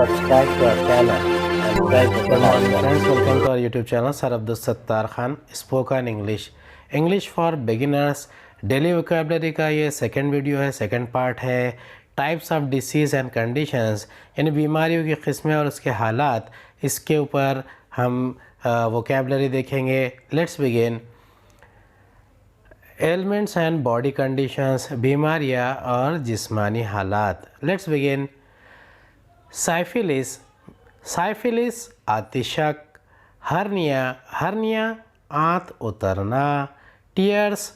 subscribe to our channel and press the Good bell morning icon. friends, welcome to our YouTube channel Sir Abdul Sattar Khan Spoken English. English for beginners daily vocabulary का ये second video है, second part है. Types of disease and conditions यानी बीमारियों की किस्में और उसके हालात, इसके ऊपर हम वोकेबलरी देखेंगे. Let's begin. Elements and body conditions, बीमारियां और जिस्मानी हालात. Let's begin. साइफिलिस, साइफिलिस आतिशक. हर्निया, हर्निया आंत उतरना. टीयर्स,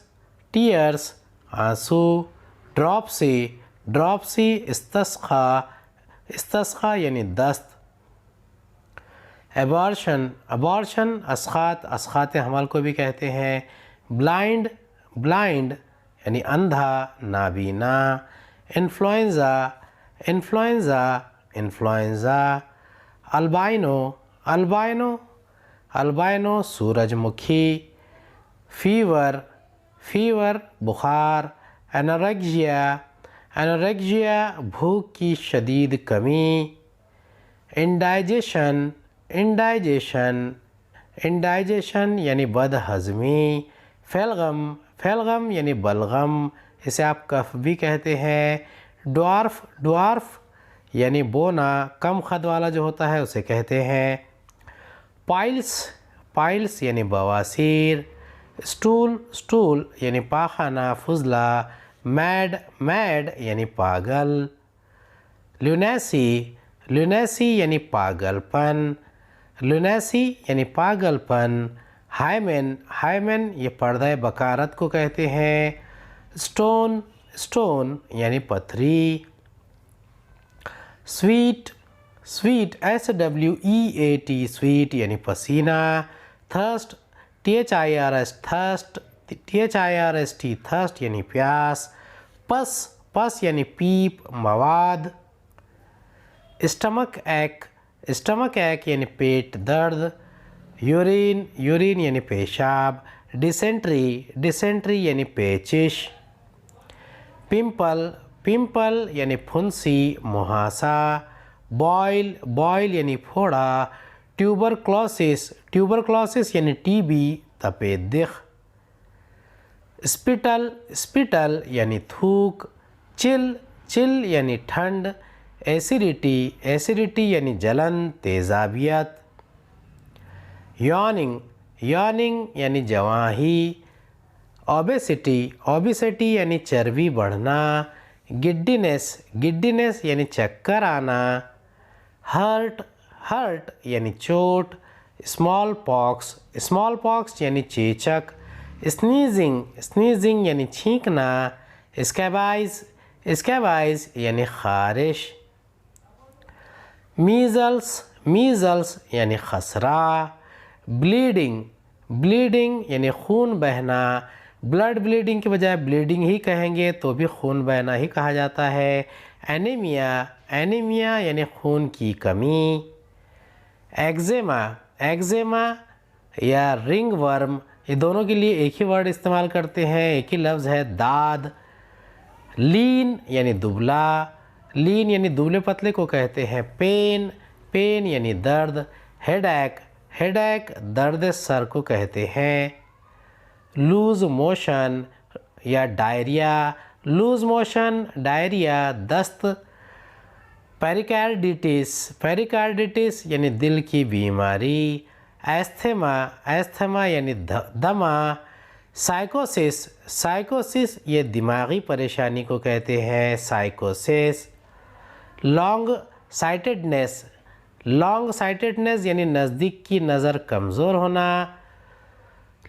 टीयर्स आंसू. ड्रॉपसी, ड्रॉपसी इस्तिस्का, इस्तिस्का यानी दस्त. एबॉर्शन, अबॉर्शन असखात, असखात हमल को भी कहते हैं. ब्लाइंड, ब्लाइंड यानी अंधा, नाबीना. Influenza, influenza, influenza. Albino, albino, albino सूरजमुखी. फीवर, फीवर बुखार. एनोरेक्सिया, एनोरेक्सिया भूख की शदीद कमी. इंडाइजेशन, इंडाइजेशन, इंडाइजेशन यानी बदहज़मी. फेलगम, फेलगम यानी बलगम, इसे आप कफ भी कहते हैं. ड्वार्फ, ड्वार्फ यानी बोना, कम खद वाला जो होता है उसे कहते हैं. पाइल्स, पाइल्स यानी बवासीर. स्टूल, स्टूल यानी पाखाना, फुजला. मैड, मैड यानी पागल. लुनेसी, लुनेसी यानी पागलपन, लुनेसी यानी पागलपन. हाइमेन, हाइमेन ये पर्दा बकारत को कहते हैं. स्टोन, स्टोन यानी पथरी. स्वीट, स्वीट SWEAT, स्वीट यानी पसीना. Thirst, THIRS, thirst, THIRST, thirst यानी प्यास. पस, पस यानी पीप, मवाद. स्टमक एक, स्टमक एक यानी पेट दर्द. यूरिन, यूरिन यानी पेशाब. डिसेंट्री, डिसेंट्री यानी पेचिश. पिंपल, पिंपल यानी फुंसी, मुहासा. बॉयल, बॉयल यानी फोड़ा. ट्यूबरक्लोसिस, ट्यूबरक्लोसिस यानी TB, तपेदिक. स्पिटल, स्पिटल यानी थूक. चिल, चिल यानी ठंड. एसिडिटी, एसिडिटी यानी जलन, तेज़ाबियत. यॉनिंग, यॉनिंग यानी जवाही. ओबेसिटी, ओबेसिटी यानी चर्बी बढ़ना. गिड्डीनेस, गिड्डीनेस यानी चक्कर आना. हर्ट, हर्ट यानी चोट. स्मॉल पॉक्स, स्मॉल पॉक्स यानी चेचक. स्नीजिंग, स्नीजिंग यानी छींकना. स्कैबाइज, स्कैबाइज यानी खारिश. मीज़ल्स, मीज़ल्स यानी खसरा. ब्लीडिंग, ब्लीडिंग यानी खून बहना. ब्लड ब्लीडिंग के बजाय ब्लीडिंग ही कहेंगे तो भी खून बहना ही कहा जाता है. एनीमिया, एनीमिया यानी खून की कमी. एक्जेमा, एक्जेमा या रिंग वर्म, ये दोनों के लिए एक ही वर्ड इस्तेमाल करते हैं, एक ही लफ्ज़ है, दाद. लीन यानी दुबला, लीन यानी दुबले पतले को कहते हैं. पेन, पेन यानी दर्द. हेडेक, हेडेक दर्द सर को कहते हैं. लूज़ मोशन या डायरिया, लूज़ मोशन, डायरिया, दस्त. पेरिकार्डिटिस, पेरिकार्डिटिस यानी दिल की बीमारी. एस्थमा, एस्थमा यानी दमा. साइकोसिस, साइकोसिस ये दिमागी परेशानी को कहते हैं, साइकोसिस. लॉन्ग साइटेडनेस, लॉन्ग साइटेडनेस यानी नज़दीक की नज़र कमज़ोर होना.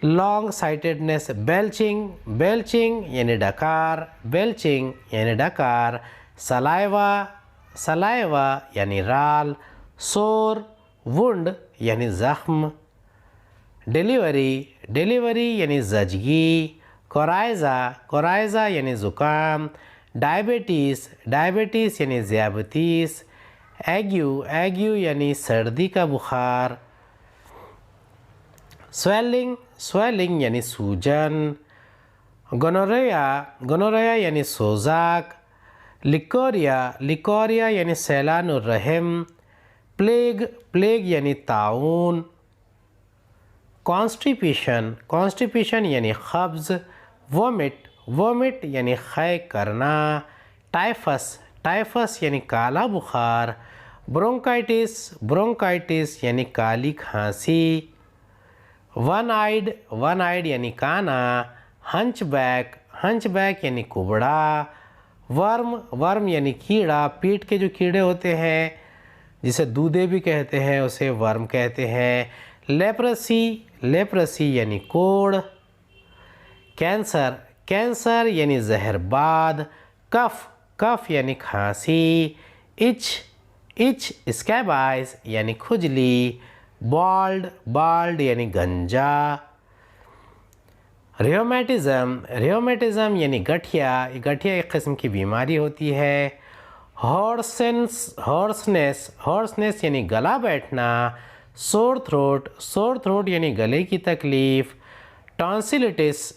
Long sightedness. बेल्चिंग, बेल्चिंग यानी डकार, बेल्चिंग यानी डकार. सलाइवा, सलाइवा यानी राल. सोर, वुंड यानी ज़ख्म. डिलीवरी, डिलीवरी यानी जजगी. कोराइज़ा, कोराइज़ा यानी ज़ुकाम. डायबिटीज़, डायबिटीज़ यानी ज़ियाबतीस. एग्यू, एग्यू यानी सर्दी का बुखार. स्वेलिंग, स्वेलिंग यानी सूजन. गोनोरिया, गोनोरिया यानी सोजाक. लिकोरिया, लिकोरिया यानी सैलान रहम. प्लेग, प्लेग यानी ताउन। कॉन्स्टिपेशन, कॉन्स्टिपेशन यानी कब्ज़। वोमिट, वोमिट यानी ख़य करना। टाइफस, टाइफस यानी काला बुखार। ब्रोंकाइटिस, ब्रोंकाइटिस यानी काली खांसी। वन आइड, वन आइड यानी काना। हंचबैक, हंचबैक यानी कुबड़ा। वर्म, वर्म यानी कीड़ा, पेट के जो कीड़े होते हैं जिसे दूधे भी कहते हैं उसे वर्म कहते हैं। लेप्रेसी, लेप्रेसी यानी कोढ़। कैंसर, कैंसर यानी जहरबाद। कफ, कफ यानी खांसी। इच, इच स्कैबाइज यानी खुजली। बॉल्ड, बॉल्ड यानी गंजा। रियोमेटिज़म, रियोमेटिज़म यानी गठिया, ये गठिया एक किस्म की बीमारी होती है। हॉर्सेंस, हॉर्सनेस, हॉर्सनेस यानी गला बैठना। सोर थ्रोट, सोर थ्रोट यानी गले की तकलीफ़। टॉन्सिलिटिस,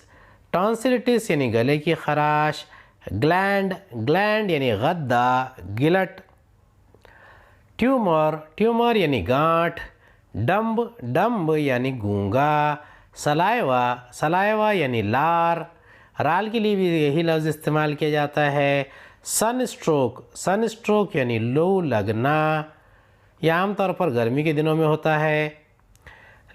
टॉन्सिलिटिस यानी गले की खराश। ग्लैंड, ग्लैंड यानी गद्दा, गिलट। ट्यूमर, ट्यूमर यानी गांठ। डम्ब, डम्ब यानी गूंगा। सलाइवा, सलाइवा यानी लार, राल के लिए भी यही लफ्ज़ इस्तेमाल किया जाता है। सन स्ट्रोक, सन स्ट्रोक यानी लू लगना, यह आमतौर पर गर्मी के दिनों में होता है।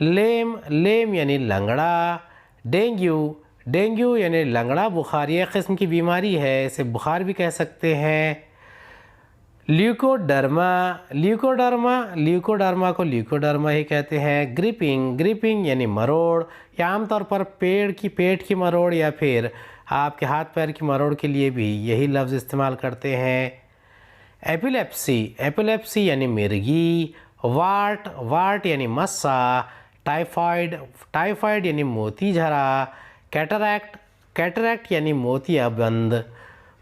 लेम, लेम यानी लंगड़ा। डेंगू, डेंगू यानी लंगड़ा बुखार, यह किस्म की बीमारी है, इसे बुखार भी कह सकते हैं। ल्यूकोडर्मा, ल्यूकोडर्मा, ल्यूकोडर्मा को ल्यूकोडर्मा ही कहते हैं। ग्रिपिंग, ग्रिपिंग यानी मरोड़, या आमतौर पर पेट की मरोड़ या फिर आपके हाथ पैर की मरोड़ के लिए भी यही लफ्ज़ इस्तेमाल करते हैं। एपिलेप्सी, एपिलेप्सी यानी मिर्गी। वाट, वाट यानी मस्सा। टाइफाइड, टाइफाइड यानी मोती झरा। कैटरैक्ट, कैटरैक्ट यानी मोतियाबिंद,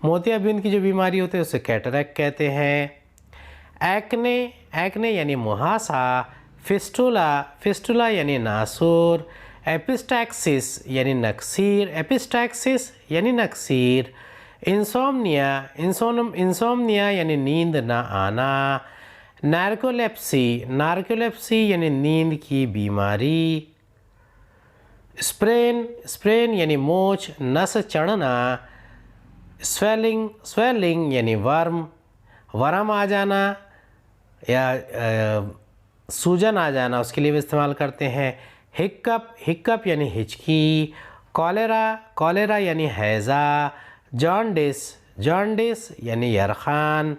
मोतियाबिंद की जो बीमारी होती है उसे कैटरैक्ट कहते हैं। एक्ने, एक्ने यानी मुहासा। फिस्टुला, फिस्टुला यानी नासूर। एपिस्टैक्सिस यानी नक्सीर, एपिस्टैक्सिस यानी नक्सीर। इंसोम्निया, इंसोम्निया यानी नींद न आना। नार्कोलेप्सी, नार्कोलेप्सी यानी नींद की बीमारी। स्प्रेन, स्प्रेन यानी मोच, नस चढ़ना। स्वेलिंग, स्वेलिंग यानी वर्म, वर्म आ जाना या सूजन आ जाना, उसके लिए भी इस्तेमाल करते हैं। हिक्कप, हिक्कप यानी हिचकी। कॉलेरा, कॉलेरा यानी हैज़ा। जॉन्डिस, जॉन्डिस यानी यरखान।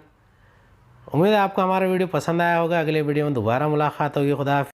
उम्मीद है आपको हमारा वीडियो पसंद आया होगा। अगले वीडियो में दोबारा मुलाकात होगी। खुदा।